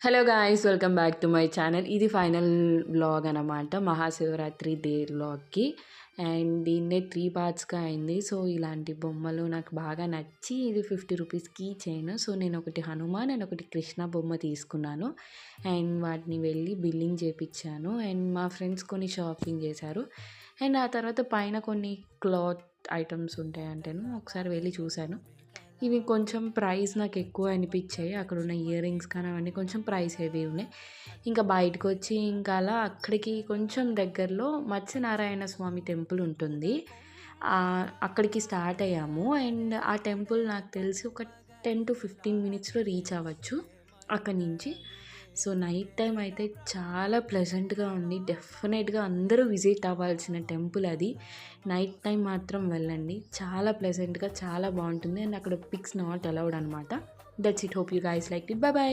Hello guys welcome back to my channel. ఇది final vlog అనమాట. Mahashivratri day వ్లాగ్‌కి. And దీన్నే 3 పార్ట్స్‌గా అయింది. సో, ఇలాంటి బొమ్మలు నాకు బాగా నచ్చి ఇది 50 రూపీస్ కీ చైన్. సో, నేనొకటి హనుమాన్ అండ్ ఒకటి కృష్ణ బొమ్మ తీసుకున్నాను. అండ్ వాటిని వెళ్ళి బిల్లింగ్ చేపిచ్చాను. అండ్ మా ఫ్రెండ్స్ కొన్ని షాపింగ్ చేశారు. అండ్ ఆ తర్వాత పైన కొన్ని క్లాత్ ఐటెమ్స్ ఉంటాయంటేను ఒకసారి వెళ్ళి చూశాను. ఇవి కొంచెం ప్రైస్ నాకెక్కువ అనిపిచ్చాయి. అక్కడున్న ఇయర్ రింగ్స్ కానీ అవన్నీ కొంచెం ప్రైస్ హెవీ ఉన్నాయి. ఇంకా బయటకొచ్చి ఇంకా అలా అక్కడికి కొంచెం దగ్గరలో మత్స్యనారాయణ స్వామి టెంపుల్ ఉంటుంది. అక్కడికి స్టార్ట్ అయ్యాము. అండ్ ఆ టెంపుల్ నాకు తెలిసి ఒక 10-15 మినిట్స్‌లో రీచ్ అవ్వచ్చు అక్కడి నుంచి. సో, నైట్ టైమ్ అయితే చాలా ప్లెజెంట్‌గా ఉంది. డెఫినెట్‌గా అందరూ విజిట్ అవ్వాల్సిన టెంపుల్ అది. నైట్ టైమ్ మాత్రం వెళ్ళండి. చాలా ప్లెజెంట్‌గా చాలా బావుంటుంది. అండ్ అక్కడ పిక్స్ నాట్ అలౌడ్ అనమాట. That's it. Hope you guys liked it. By by.